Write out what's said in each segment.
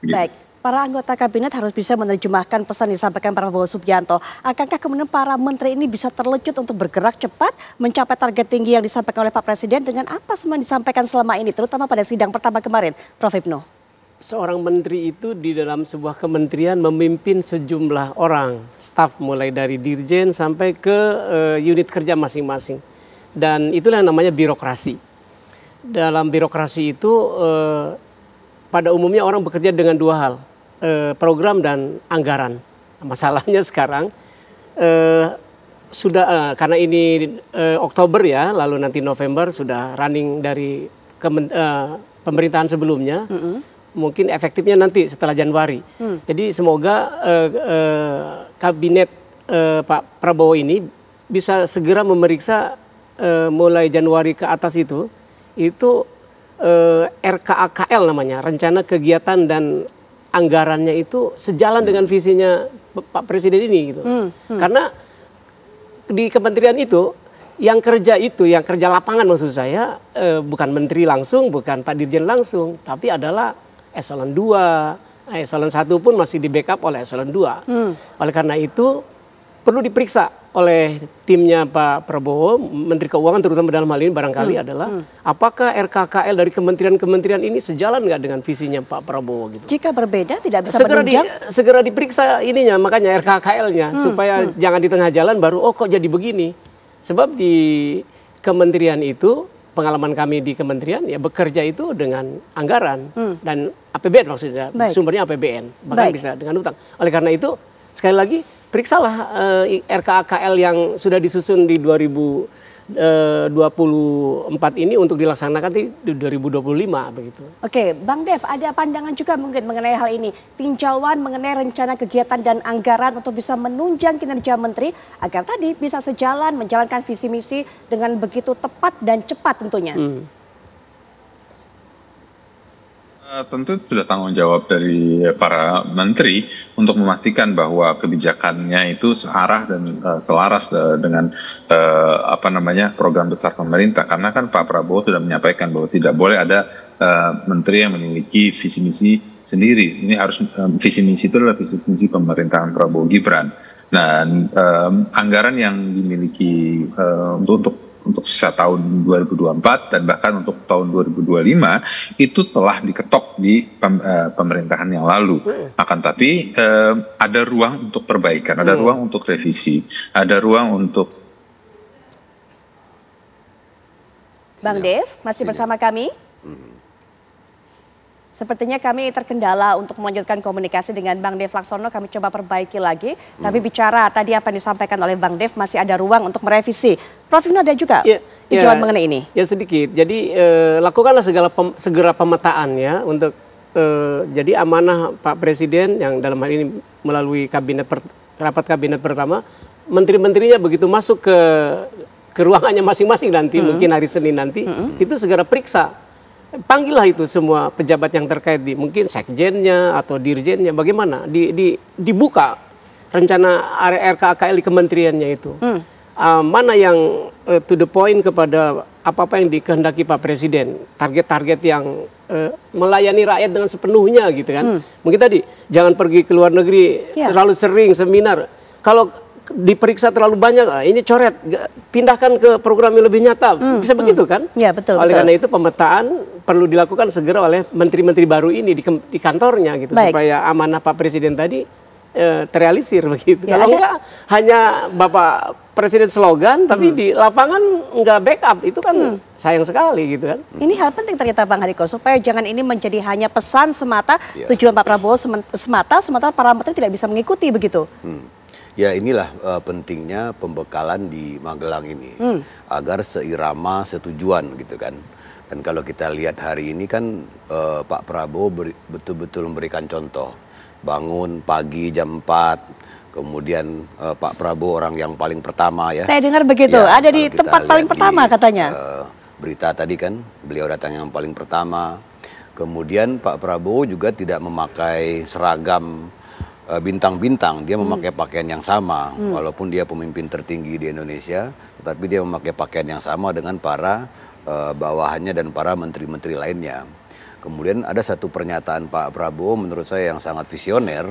Gitu. Baik, para anggota kabinet harus bisa menerjemahkan pesan yang disampaikan Prabowo Subianto. Akankah kemudian para menteri ini bisa terlejut untuk bergerak cepat mencapai target tinggi yang disampaikan oleh Pak Presiden dengan apa semua yang disampaikan selama ini, terutama pada sidang pertama kemarin, Prof. Hipno? Seorang menteri itu di dalam sebuah kementerian memimpin sejumlah orang, staf mulai dari dirjen sampai ke unit kerja masing-masing. Dan itulah yang namanya birokrasi. Dalam birokrasi itu pada umumnya orang bekerja dengan dua hal, program dan anggaran. Masalahnya sekarang sudah karena ini Oktober ya, lalu nanti November sudah running dari pemerintahan sebelumnya. Mungkin efektifnya nanti setelah Januari. Jadi semoga kabinet Pak Prabowo ini bisa segera memeriksa mulai Januari ke atas itu RKAKL namanya, rencana kegiatan dan anggarannya itu sejalan dengan visinya Pak Presiden ini gitu. Karena di kementerian itu yang kerja lapangan maksud saya bukan menteri langsung, bukan Pak Dirjen langsung, tapi adalah eselon 2, eselon 1 pun masih di backup oleh eselon 2. Oleh karena itu perlu diperiksa oleh timnya Pak Prabowo, Menteri Keuangan terutama dalam hal ini barangkali adalah apakah RKKL dari kementerian-kementerian ini sejalan nggak dengan visinya Pak Prabowo gitu. Jika berbeda tidak bisa menunjang? Segera diperiksa ininya, makanya RKKL-nya supaya jangan di tengah jalan baru kok jadi begini. Sebab di kementerian itu pengalaman kami di kementerian ya bekerja itu dengan anggaran dan APBN maksudnya. Sumbernya APBN bahkan bisa dengan utang. Oleh karena itu sekali lagi periksalah RKAKL yang sudah disusun di 2024 ini untuk dilaksanakan di 2025 begitu. Oke, Bang Dev, ada pandangan juga mungkin mengenai hal ini. Tinjauan mengenai rencana kegiatan dan anggaran untuk bisa menunjang kinerja menteri agar tadi bisa sejalan menjalankan visi misi dengan begitu tepat dan cepat tentunya. Tentu sudah tanggung jawab dari para menteri untuk memastikan bahwa kebijakannya itu searah dan selaras dengan program besar pemerintah. Karena kan Pak Prabowo sudah menyampaikan bahwa tidak boleh ada menteri yang memiliki visi misi sendiri. Ini harus visi misi itu adalah visi misi pemerintahan Prabowo Gibran. Nah, anggaran yang dimiliki untuk sisa tahun 2024 dan bahkan untuk tahun 2025 itu telah diketok di pemerintahan yang lalu. Akan tapi ada ruang untuk perbaikan, ada ruang untuk revisi, ada ruang untuk. Bang Dev masih bersama kami? Sepertinya kami terkendala untuk melanjutkan komunikasi dengan Bang Dev Laksono, kami coba perbaiki lagi. Tapi bicara tadi apa yang disampaikan oleh Bang Dev masih ada ruang untuk merevisi. Prof. Hipno ada juga tinjauan mengenai ini? Ya sedikit, jadi lakukanlah segera pemetaan ya untuk jadi amanah Pak Presiden yang dalam hal ini melalui rapat kabinet pertama, menteri-menterinya begitu masuk ke ruangannya masing-masing nanti, mungkin hari Senin nanti, itu segera periksa. Panggillah itu semua pejabat yang terkait mungkin sekjennya atau dirjennya, bagaimana dibuka rencana RKKL di kementeriannya itu. Mana yang to the point kepada apa yang dikehendaki Pak Presiden, target-target yang melayani rakyat dengan sepenuhnya gitu kan. Mungkin tadi jangan pergi ke luar negeri terlalu sering seminar. Kalau diperiksa terlalu banyak, ini coret, pindahkan ke program yang lebih nyata, bisa begitu kan? Ya betul. Oleh karena itu pemetaan perlu dilakukan segera oleh menteri-menteri baru ini di kantornya gitu, supaya amanah Pak Presiden tadi terrealisir begitu. Kalau enggak hanya Bapak Presiden slogan, tapi di lapangan enggak backup, itu kan sayang sekali gitu kan. Ini hal penting ternyata Bang Hariko, supaya jangan ini menjadi hanya pesan semata, tujuan Pak Prabowo semata, sementara para menteri tidak bisa mengikuti begitu. Ya inilah pentingnya pembekalan di Magelang ini agar seirama setujuan gitu kan. Dan kalau kita lihat hari ini kan Pak Prabowo betul-betul memberikan contoh, bangun pagi jam 4, kemudian Pak Prabowo orang yang paling pertama ya. Saya dengar begitu, ya, ada di tempat paling pertama katanya. Berita tadi kan beliau datang yang paling pertama. Kemudian Pak Prabowo juga tidak memakai seragam bintang-bintang, dia memakai pakaian yang sama, walaupun dia pemimpin tertinggi di Indonesia, tetapi dia memakai pakaian yang sama dengan para bawahannya dan para menteri-menteri lainnya. Kemudian ada satu pernyataan Pak Prabowo menurut saya yang sangat visioner.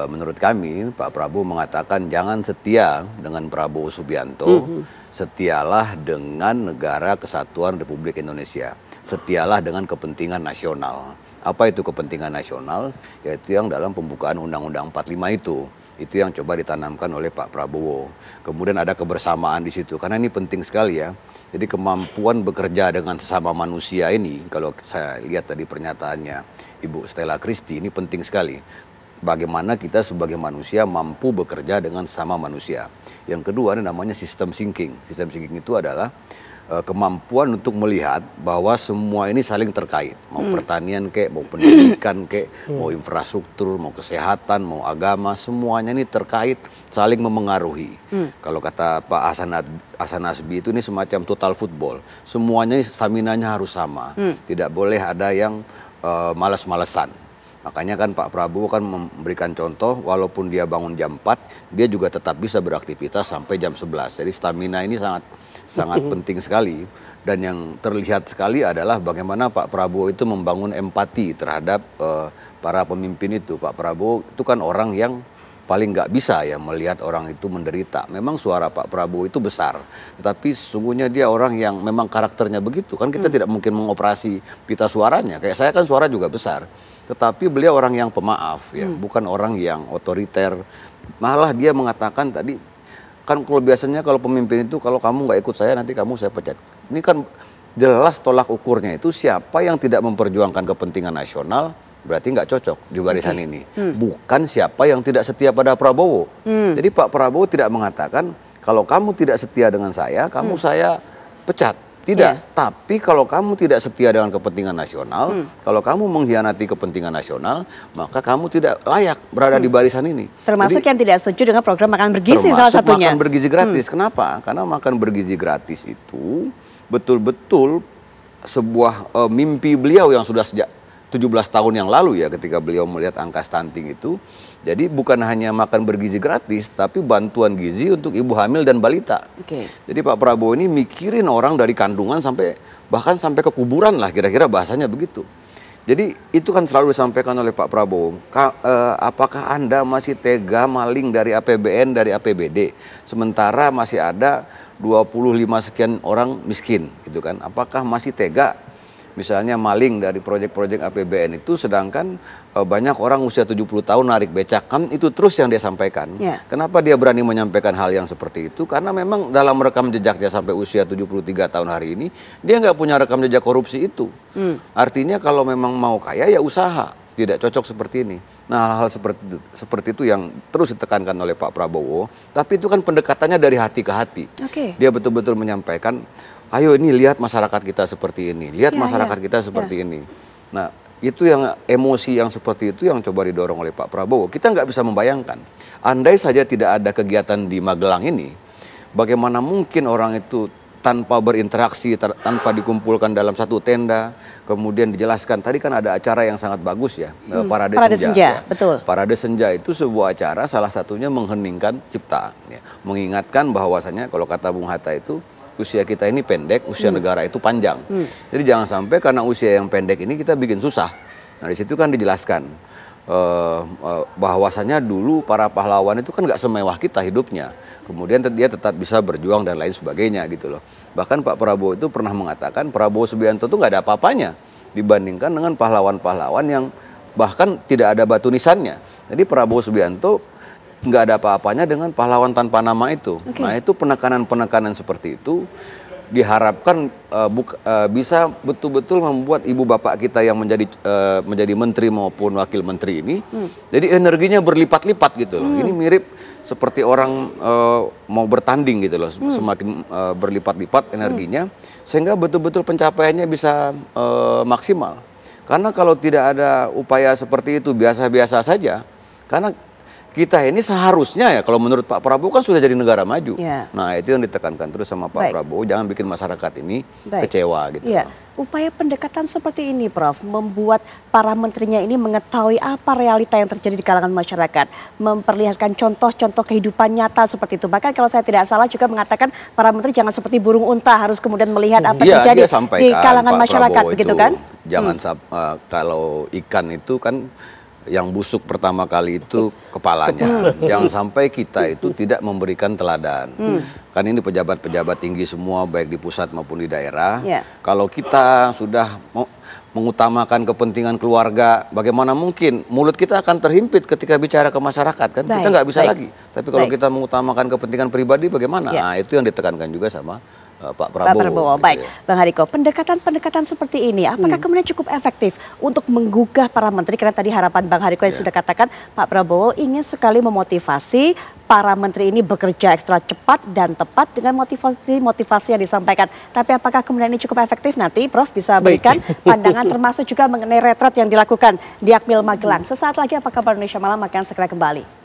Menurut kami Pak Prabowo mengatakan jangan setia dengan Prabowo Subianto, setialah dengan Negara Kesatuan Republik Indonesia, setialah dengan kepentingan nasional. Apa itu kepentingan nasional? Yaitu yang dalam pembukaan Undang-Undang 45 itu. Itu yang coba ditanamkan oleh Pak Prabowo. Kemudian ada kebersamaan di situ, karena ini penting sekali ya. Jadi kemampuan bekerja dengan sesama manusia ini, kalau saya lihat tadi pernyataannya Ibu Stella Christie, ini penting sekali. Bagaimana kita sebagai manusia mampu bekerja dengan sesama manusia. Yang kedua ini namanya sistem thinking. Sistem thinking itu adalah kemampuan untuk melihat bahwa semua ini saling terkait. Mau pertanian kek, mau pendidikan kek, mau infrastruktur, mau kesehatan, mau agama, semuanya ini terkait, saling memengaruhi. Kalau kata Pak Hasan Nasbi itu ini semacam total football. Semuanya stamina-nya harus sama. Tidak boleh ada yang malas-malesan. Makanya kan Pak Prabowo kan memberikan contoh, walaupun dia bangun jam 4, dia juga tetap bisa beraktivitas sampai jam 11. Jadi stamina ini sangat penting sekali. Dan yang terlihat sekali adalah bagaimana Pak Prabowo itu membangun empati terhadap para pemimpin itu. Pak Prabowo itu kan orang yang paling nggak bisa ya melihat orang itu menderita. Memang suara Pak Prabowo itu besar, tetapi sesungguhnya dia orang yang memang karakternya begitu. Kan kita tidak mungkin mengoperasi pita suaranya. Kayak saya kan suara juga besar. Tetapi beliau orang yang pemaaf ya, bukan orang yang otoriter. Malah dia mengatakan tadi, kan kalau biasanya kalau pemimpin itu kalau kamu nggak ikut saya nanti saya pecat. Ini kan jelas tolak ukurnya itu siapa yang tidak memperjuangkan kepentingan nasional berarti nggak cocok di barisan ini. Bukan siapa yang tidak setia pada Prabowo. Jadi Pak Prabowo tidak mengatakan kalau kamu tidak setia dengan saya, saya pecat. Tidak, tapi kalau kamu tidak setia dengan kepentingan nasional, kalau kamu mengkhianati kepentingan nasional, maka kamu tidak layak berada di barisan ini. Termasuk yang tidak setuju dengan program makan bergizi salah satunya. Makan bergizi gratis. Kenapa? Karena makan bergizi gratis itu betul-betul sebuah mimpi beliau yang sudah sejak 17 tahun yang lalu ya, ketika beliau melihat angka stunting itu. Jadi bukan hanya makan bergizi gratis, tapi bantuan gizi untuk ibu hamil dan balita. Jadi Pak Prabowo ini mikirin orang dari kandungan bahkan sampai ke kuburan lah, kira-kira bahasanya begitu. Jadi itu kan selalu disampaikan oleh Pak Prabowo. Apakah Anda masih tega maling dari APBN, dari APBD, sementara masih ada 25 sekian orang miskin, gitu kan? Apakah masih tega misalnya maling dari proyek-proyek APBN itu, sedangkan banyak orang usia 70 tahun narik becak, kan itu terus yang dia sampaikan. Kenapa dia berani menyampaikan hal yang seperti itu? Karena memang dalam rekam jejaknya sampai usia 73 tahun hari ini, dia nggak punya rekam jejak korupsi itu. Artinya kalau memang mau kaya ya usaha, tidak cocok seperti ini. Nah, hal-hal seperti itu yang terus ditekankan oleh Pak Prabowo, tapi itu kan pendekatannya dari hati ke hati. Dia betul-betul menyampaikan, ayo ini lihat masyarakat kita seperti ini, lihat masyarakat kita seperti ini. Nah, itu yang emosi yang seperti itu yang coba didorong oleh Pak Prabowo. Kita nggak bisa membayangkan, andai saja tidak ada kegiatan di Magelang ini, bagaimana mungkin orang itu tanpa berinteraksi, tanpa dikumpulkan dalam satu tenda, kemudian dijelaskan. Tadi kan ada acara yang sangat bagus ya, Parade Senja. Ya. Betul. Parade Senja itu sebuah acara, salah satunya mengheningkan cipta, ya. Mengingatkan bahwasanya kalau kata Bung Hatta itu, usia kita ini pendek, usia negara itu panjang. Jadi jangan sampai karena usia yang pendek ini kita bikin susah. Nah di situ kan dijelaskan bahwasanya dulu para pahlawan itu kan nggak semewah kita hidupnya. Kemudian dia tetap bisa berjuang dan lain sebagainya gitu loh. Bahkan Pak Prabowo itu pernah mengatakan Prabowo Subianto itu nggak ada apa-apanya dibandingkan dengan pahlawan-pahlawan yang bahkan tidak ada batu nisannya. Jadi Prabowo Subianto nggak ada apa-apanya dengan pahlawan tanpa nama itu. Nah itu penekanan-penekanan seperti itu diharapkan bisa betul-betul membuat ibu bapak kita yang menjadi menteri maupun wakil menteri ini, jadi energinya berlipat-lipat gitu loh. Ini mirip seperti orang mau bertanding gitu loh, semakin berlipat-lipat energinya, sehingga betul-betul pencapaiannya bisa maksimal. Karena kalau tidak ada upaya seperti itu biasa-biasa saja, karena kita ini seharusnya ya kalau menurut Pak Prabowo kan sudah jadi negara maju. Ya. Nah itu yang ditekankan terus sama Pak Prabowo, jangan bikin masyarakat ini kecewa gitu. Ya. Upaya pendekatan seperti ini Prof, membuat para menterinya ini mengetahui apa realita yang terjadi di kalangan masyarakat. Memperlihatkan contoh-contoh kehidupan nyata seperti itu. Bahkan kalau saya tidak salah juga mengatakan para menteri jangan seperti burung unta, harus kemudian melihat apa yang terjadi di kalangan Pak masyarakat, Prabowo begitu itu, kan? Jangan kalau ikan itu kan yang busuk pertama kali itu kepalanya. Jangan sampai kita itu tidak memberikan teladan. Kan ini pejabat-pejabat tinggi semua baik di pusat maupun di daerah. Kalau kita sudah mengutamakan kepentingan keluarga, bagaimana mungkin mulut kita akan terhimpit ketika bicara ke masyarakat kan? Kita nggak bisa lagi. Tapi kalau kita mengutamakan kepentingan pribadi bagaimana? Nah, itu yang ditekankan juga sama Pak Prabowo. Baik, Bang Hariko, pendekatan-pendekatan seperti ini apakah kemudian cukup efektif untuk menggugah para menteri? Karena tadi harapan Bang Hariko yang sudah katakan Pak Prabowo ingin sekali memotivasi para menteri ini bekerja ekstra cepat dan tepat dengan motivasi yang disampaikan. Tapi apakah kemudian ini cukup efektif? Nanti Prof bisa berikan pandangan termasuk juga mengenai retret yang dilakukan di Akmil Magelang. Sesaat lagi apakah Indonesia Malam akan segera kembali.